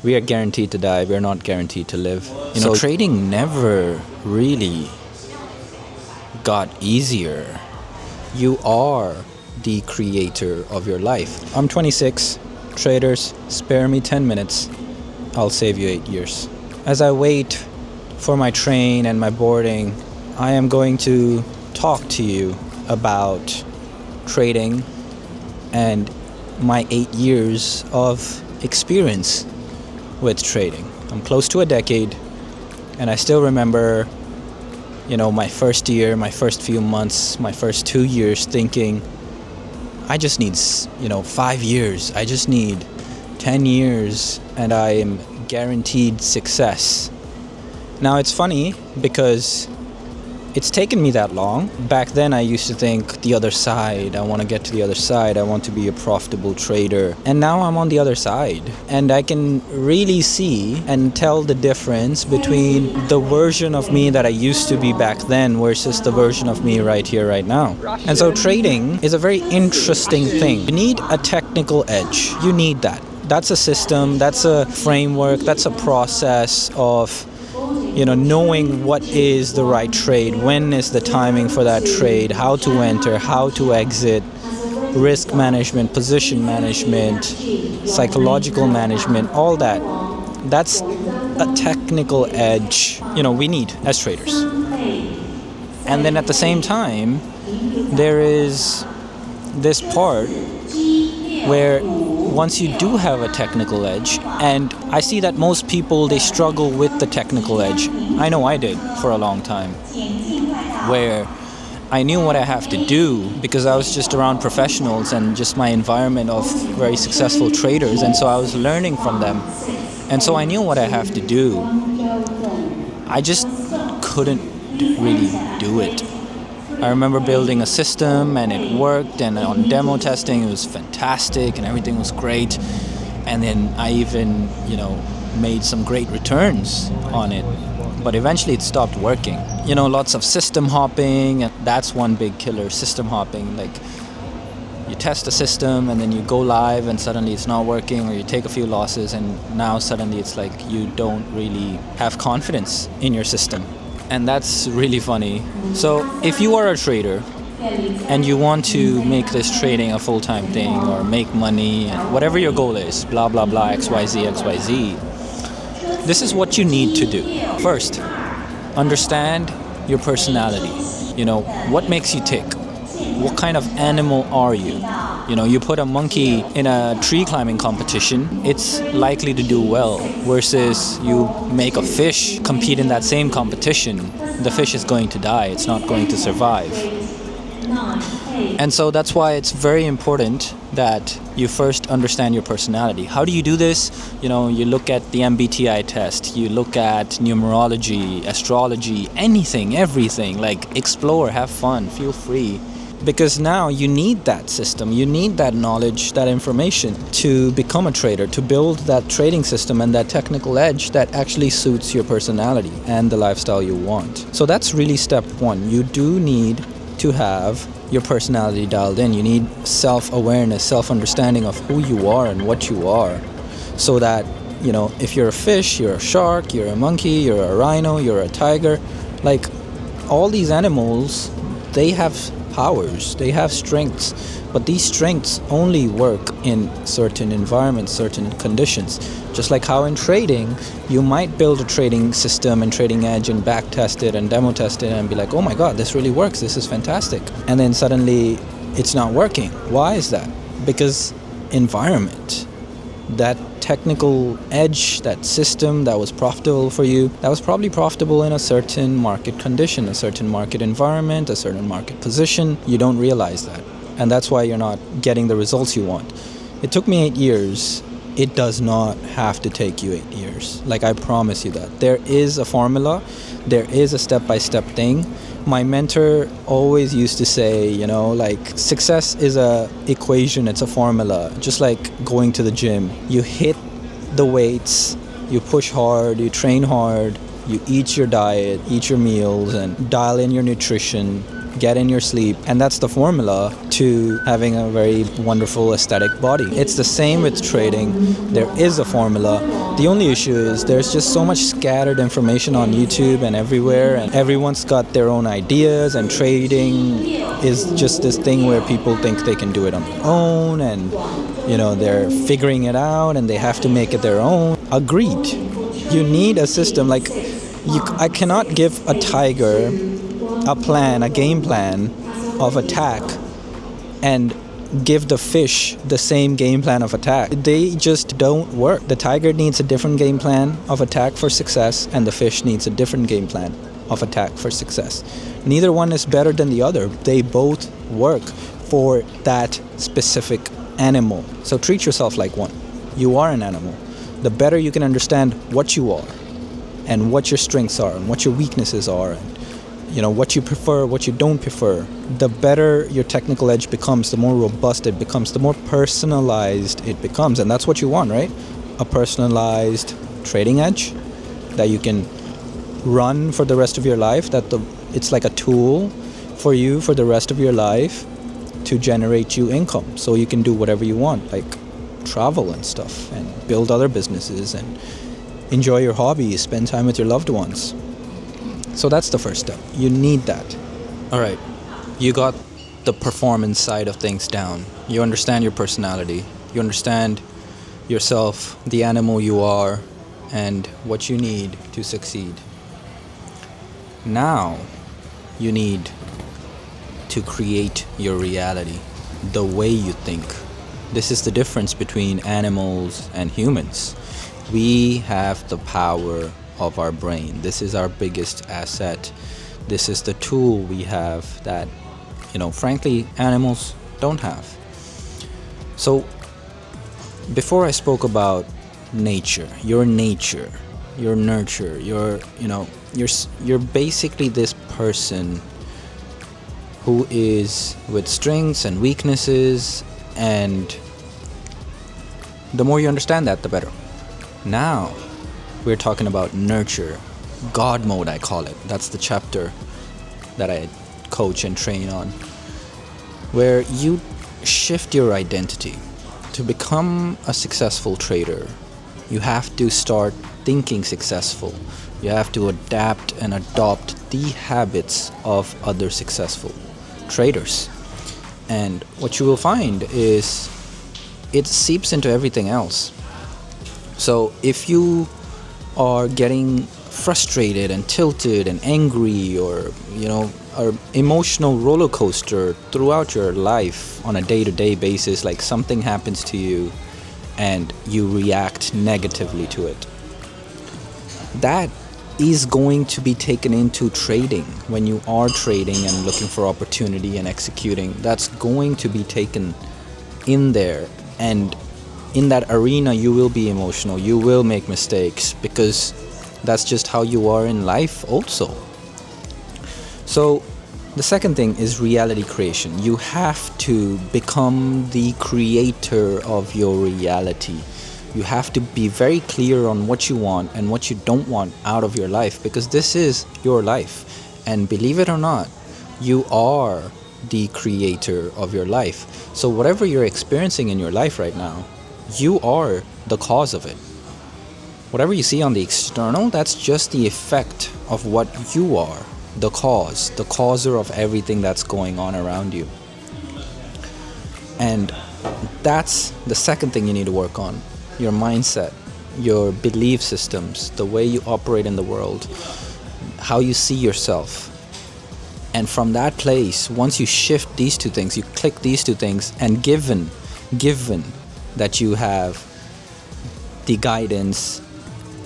We are guaranteed to die. We're not guaranteed to live. So trading never really got easier. You are the creator of your life. I'm 26. Traders, spare me 10 minutes. I'll save you 8 years. As I wait for my train and my boarding, I am going to talk to you about trading and my 8 years of experience with trading. I'm close to a decade, and I still remember, my first year, my first few months, my first 2 years thinking, I just need, 5 years. I just need 10 years and I am guaranteed success. Now it's funny because it's taken me that long. Back then I used to think the other side. I want to get to the other side. I want to be a profitable trader. And now I'm on the other side. And I can really see and tell the difference between the version of me that I used to be back then versus the version of me right here, right now. And so trading is a very interesting thing. You need a technical edge. You need that. That's a system, that's a framework, that's a process of knowing what is the right trade, when is the timing for that trade, how to enter, how to exit, risk management, position management, psychological management, all that. That's a technical edge, we need as traders. And then at the same time, there is this part where once you do have a technical edge, and I see that most people, they struggle with the technical edge. I know I did for a long time, where I knew what I have to do because I was just around professionals and just my environment of very successful traders, and so I was learning from them. And so I knew what I have to do. I just couldn't really do it. I remember building a system and it worked, and on demo testing it was fantastic and everything was great. And then I even, made some great returns on it. But eventually it stopped working. Lots of system hopping, and that's one big killer, system hopping. Like, you test a system and then you go live and suddenly it's not working, or you take a few losses and now suddenly it's like you don't really have confidence in your system. And that's really funny. So if you are a trader and you want to make this trading a full-time thing or make money, and whatever your goal is, blah, blah, blah, XYZ, XYZ, this is what you need to do. First, understand your personality. What makes you tick? What kind of animal are you? You put a monkey in a tree climbing competition, it's likely to do well, versus you make a fish compete in that same competition, the fish is going to die, it's not going to survive. And so that's why it's very important that you first understand your personality. How do you do this? You look at the MBTI test, you look at numerology, astrology, anything, everything. Like, explore, have fun, feel free. Because now you need that system, you need that knowledge, that information to become a trader, to build that trading system and that technical edge that actually suits your personality and the lifestyle you want. So that's really step one. You do need to have your personality dialed in. You need self-awareness, self-understanding of who you are and what you are, so that, if you're a fish, you're a shark, you're a monkey, you're a rhino, you're a tiger, like all these animals, they have powers, they have strengths, but these strengths only work in certain environments, certain conditions. Just like how in trading, you might build a trading system and trading edge and back test it and demo test it and be like, oh my God, this really works, this is fantastic. And then suddenly it's not working. Why is that? Because environment, that technical edge, that system that was profitable for you, that was probably profitable in a certain market condition, a certain market environment, a certain market position. You don't realize that. And that's why you're not getting the results you want. It took me 8 years. It does not have to take you 8 years. Like, I promise you that. There is a formula. There is a step-by-step thing. My mentor always used to say, success is a equation, it's a formula. Just like going to the gym. You hit the weights, you push hard, you train hard, you eat your diet, eat your meals, and dial in your nutrition, get in your sleep. And that's the formula to having a very wonderful aesthetic body. It's the same with trading. There is a formula. The only issue is there's just so much scattered information on YouTube and everywhere, and everyone's got their own ideas, and trading is just this thing where people think they can do it on their own, and they're figuring it out and they have to make it their own. Agreed. You need a system. Like, I cannot give a tiger a game plan of attack and give the fish the same game plan of attack. They just don't work. The tiger needs a different game plan of attack for success, and the fish needs a different game plan of attack for success. Neither one is better than the other. They both work for that specific animal. So treat yourself like one. You are an animal. The better you can understand what you are and what your strengths are and what your weaknesses are, and what you prefer, what you don't prefer, the better your technical edge becomes, the more robust it becomes, the more personalized it becomes. And that's what you want, right? A personalized trading edge that you can run for the rest of your life, it's like a tool for you for the rest of your life to generate you income, so you can do whatever you want, like travel and stuff, and build other businesses, and enjoy your hobbies, spend time with your loved ones. So that's the first step. You need that. All right, you got the performance side of things down. You understand your personality. You understand yourself, the animal you are, and what you need to succeed. Now, you need to create your reality the way you think. This is the difference between animals and humans. We have the power of our brain. This is our biggest asset. This is the tool we have that, frankly, animals don't have. So, before I spoke about nature, your nurture, you're basically this person who is with strengths and weaknesses, and the more you understand that, the better. Now, we're talking about nurture, God mode, I call it. That's the chapter that I coach and train on, where you shift your identity. To become a successful trader, you have to start thinking successful. You have to adapt and adopt the habits of other successful traders. And what you will find is it seeps into everything else. So if you are getting frustrated and tilted and angry, or or emotional roller coaster throughout your life on a day-to-day basis, like something happens to you and you react negatively to it, that is going to be taken into trading. When you are trading and looking for opportunity and executing, that's going to be taken in there, and in that arena you will be emotional, you will make mistakes, because that's just how you are in life also. So the second thing is reality creation. You have to become the creator of your reality. You have to be very clear on what you want and what you don't want out of your life, because this is your life. And believe it or not, you are the creator of your life. So whatever you're experiencing in your life right now, you are the cause of it. Whatever you see on the external, that's just the effect of what you are, the causer of everything that's going on around you. And that's the second thing you need to work on. Your mindset, your belief systems, the way you operate in the world, how you see yourself. And from that place, once you shift these two things, you click these two things, and given that you have the guidance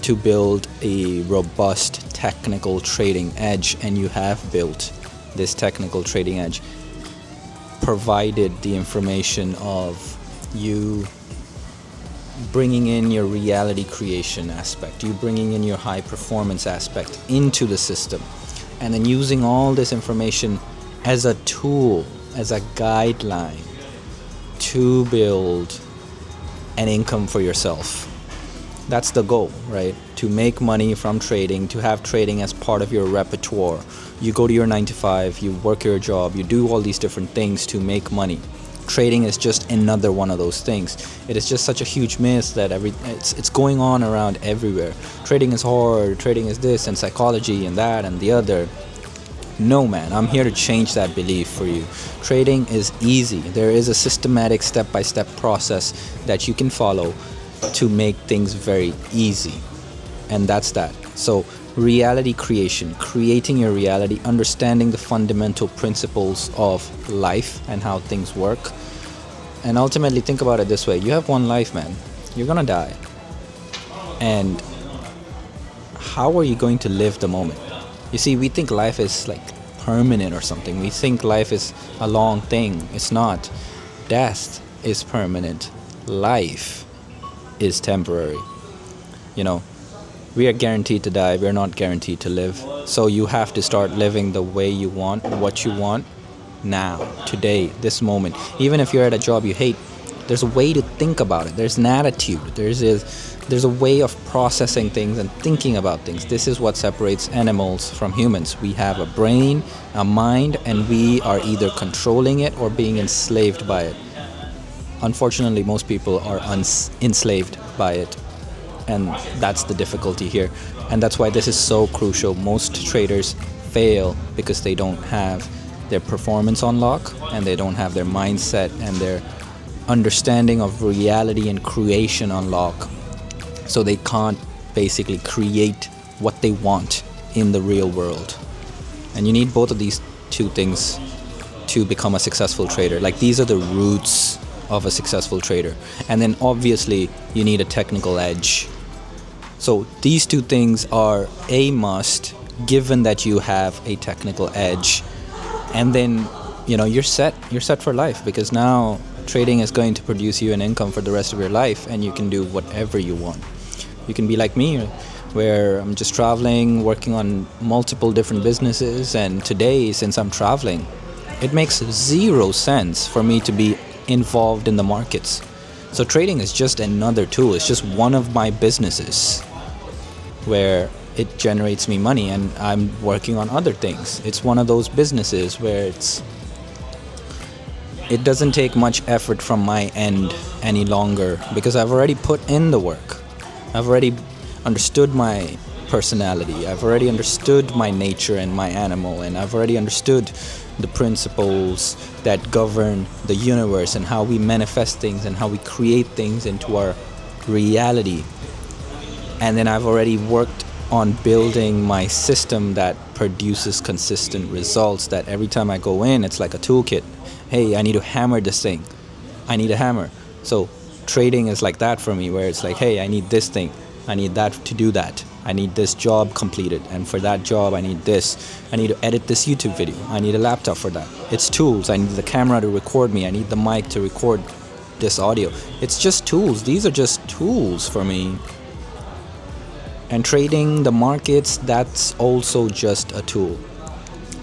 to build a robust technical trading edge, and you have built this technical trading edge, provided the information of you bringing in your reality creation aspect, you bringing in your high performance aspect into the system, and then using all this information as a tool, as a guideline to build an income for yourself. That's the goal, right? To make money from trading, to have trading as part of your repertoire. You go to your 9 to 5, you work your job, you do all these different things to make money. trading is just another one of those things. It is just such a huge myth that it's going on around everywhere. Trading is hard, trading is this, and psychology and that and the other. No, man, I'm here to change that belief for you. Trading is easy. There is a systematic step-by-step process that you can follow to make things very easy. And that's that. So reality creation, creating your reality, understanding the fundamental principles of life and how things work. And ultimately, think about it this way. You have one life, man. You're gonna die. And how are you going to live the moment? You see, we think life is like permanent or something. We think life is a long thing. It's not. Death is permanent. Life is temporary. You know, we are guaranteed to die. We're not guaranteed to live. So you have to start living the way you want, what you want, now, today, this moment. Even if you're at a job you hate, there's a way to think about it. There's an attitude. There's a way of processing things and thinking about things. This is what separates animals from humans. We have a brain, a mind, and we are either controlling it or being enslaved by it. Unfortunately, most people are enslaved by it. And that's the difficulty here. And that's why this is so crucial. Most traders fail because they don't have their performance on lock, and they don't have their mindset and their understanding of reality and creation on lock. So they can't basically create what they want in the real world. And you need both of these two things to become a successful trader. Like, these are the roots of a successful trader. And then obviously you need a technical edge. So these two things are a must, given that you have a technical edge. And then, you know, you're set for life, because now trading is going to produce you an income for the rest of your life, and you can do whatever you want. You can be like me, where I'm just traveling, working on multiple different businesses, and today, since I'm traveling, it makes zero sense for me to be involved in the markets. So trading is just another tool. It's just one of my businesses where it generates me money, and I'm working on other things. It's one of those businesses where it doesn't take much effort from my end any longer, because I've already put in the work. I've already understood my personality. I've already understood my nature and my animal, and I've already understood the principles that govern the universe and how we manifest things and how we create things into our reality. And then I've already worked on building my system that produces consistent results, that every time I go in, it's like a toolkit. Hey, I need to hammer this thing. I need a hammer. So trading is like that for me, where it's like, hey, I need this thing. I need that to do that. I need this job completed. And for that job, I need this. I need to edit this YouTube video. I need a laptop for that. It's tools. I need the camera to record me. I need the mic to record this audio. It's just tools. These are just tools for me. And trading the markets, that's also just a tool.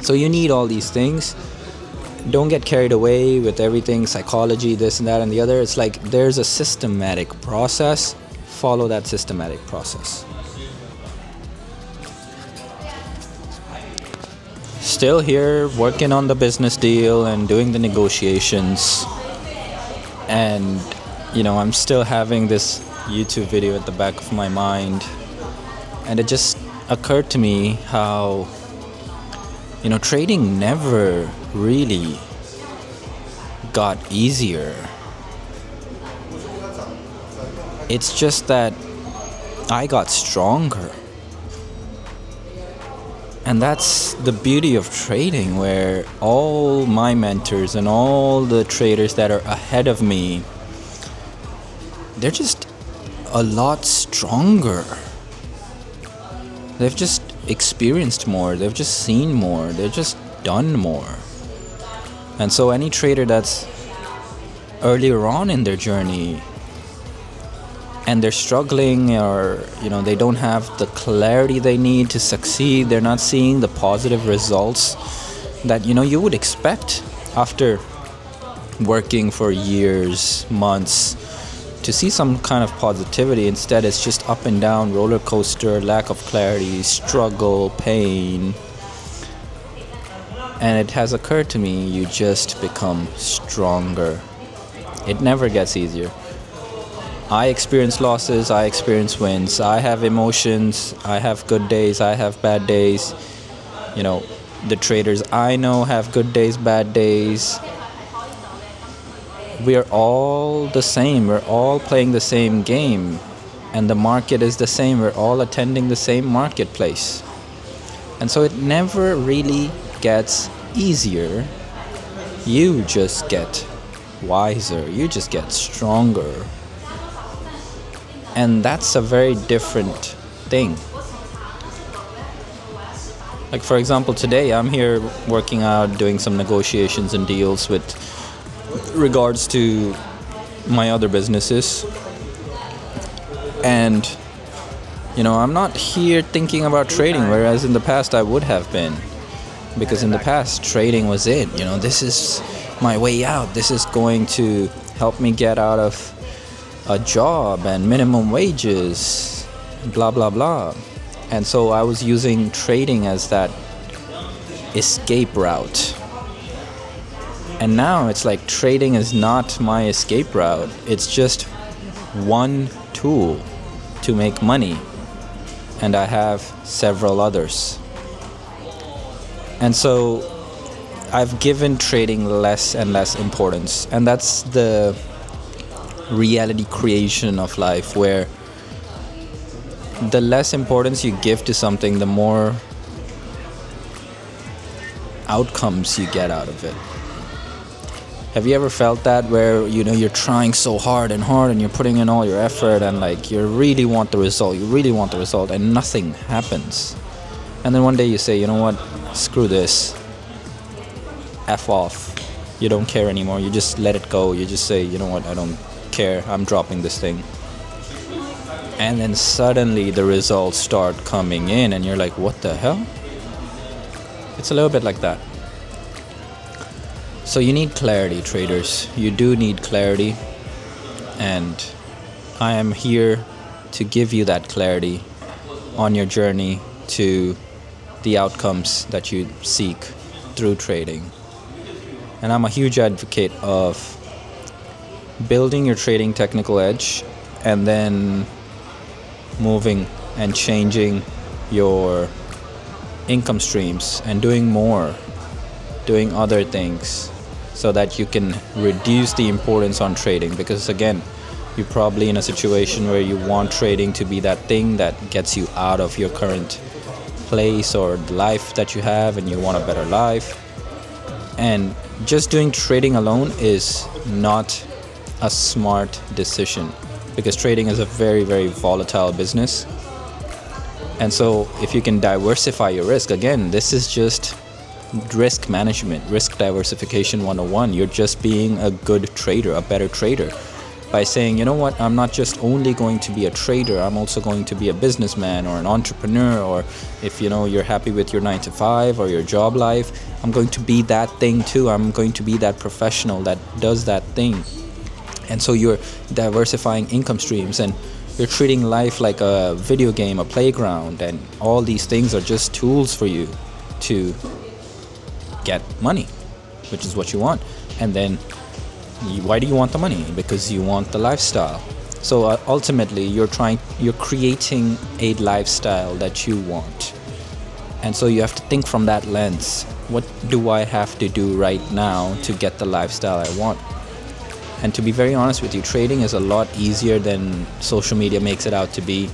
So you need all these things. Don't get carried away with everything, psychology, this and that and the other. It's like there's a systematic process. Follow that systematic process. Still here working on the business deal and doing the negotiations. And, you know, I'm still having this YouTube video at the back of my mind. And it just occurred to me how, you know, trading never really got easier. It's just that I got stronger. And that's the beauty of trading, where all my mentors and all the traders that are ahead of me, they're just a lot stronger. They've just experienced more, they've just seen more, they've just done more. And so any trader that's earlier on in their journey and they're struggling, or, you know, they don't have the clarity they need to succeed, they're not seeing the positive results that, you know, you would expect after working for years, months, to see some kind of positivity. Instead, it's just up and down, roller coaster, lack of clarity, struggle, pain. And it has occurred to me, you just become stronger It never gets easier. I experience losses, I experience wins, I have emotions, I have good days, I have bad days. You know, the traders I know have good days, bad days. We're all the same, we're all playing the same game, and the market is the same, we're all attending the same marketplace. And so it never really gets easier. You just get wiser, you just get stronger. And that's a very different thing. Like, for example, today I'm here working out, doing some negotiations and deals with regards to my other businesses. And, you know, I'm not here thinking about trading, whereas in the past I would have been. Because in the past, trading was it. You know, this is my way out. This is going to help me get out of a job and minimum wages, blah, blah, blah. And so I was using trading as that escape route. And now it's like trading is not my escape route. It's just one tool to make money. And I have several others. And so I've given trading less and less importance. And that's the reality creation of life, where the less importance you give to something, the more outcomes you get out of it. Have you ever felt that, where, you know, you're trying so hard and you're putting in all your effort, and like you really want the result, and nothing happens? And then one day you say, you know what, screw this, F off. You don't care anymore, you just let it go. You just say, you know what, I don't care, I'm dropping this thing. And then suddenly the results start coming in and you're like, what the hell? It's a little bit like that. So you need clarity, traders. You do need clarity. And I am here to give you that clarity on your journey to the outcomes that you seek through trading. And I'm a huge advocate of building your trading technical edge and then moving and changing your income streams and doing more, doing other things, so that you can reduce the importance on trading. Because again, you're probably in a situation where you want trading to be that thing that gets you out of your current place or the life that you have, and you want a better life. And just doing trading alone is not a smart decision, because trading is a very, very volatile business. And so if you can diversify your risk, again, this is just risk management, risk diversification 101. You're just being a good trader, a better trader, by saying, you know what, I'm not just only going to be a trader, I'm also going to be a businessman or an entrepreneur, or if you know you're happy with your 9-to-5 or your job life, I'm going to be that thing too. I'm going to be that professional that does that thing. And so you're diversifying income streams, and you're treating life like a video game, a playground, and all these things are just tools for you to get money, which is what you want. And then why do you want the money? Because you want the lifestyle. So ultimately you're creating a lifestyle that you want. And so you have to think from that lens. What do I have to do right now to get the lifestyle I want? And to be very honest with you, trading is a lot easier than social media makes it out to be.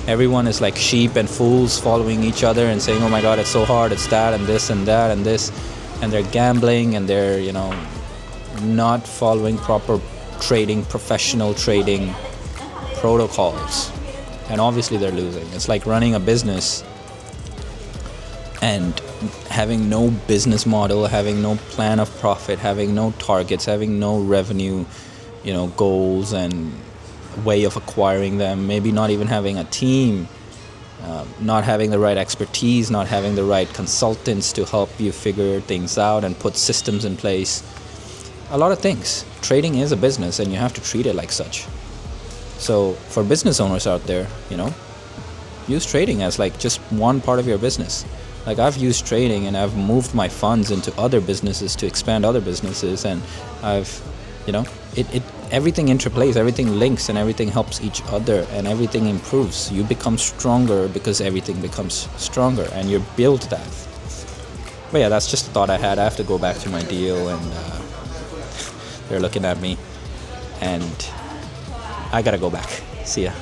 Everyone is like sheep and fools following each other and saying, oh my God, it's so hard, it's that and this and that and this. And they're gambling, and they're, you know, not following proper trading, professional trading protocols. And obviously they're losing. It's like running a business and having no business model, having no plan of profit, having no targets, having no revenue, you know, goals and way of acquiring them, maybe not even having a team, not having the right expertise, not having the right consultants to help you figure things out and put systems in place. A lot of things. Trading is a business, and you have to treat it like such. So for business owners out there, you know, use trading as like just one part of your business. Like I've used trading, and I've moved my funds into other businesses to expand other businesses, and I've You know, it everything interplays, everything links, and everything helps each other, and everything improves. You become stronger because everything becomes stronger, and you're built that. But yeah, that's just a thought I had. I have to go back to my deal, and they're looking at me, and I gotta go back. See ya.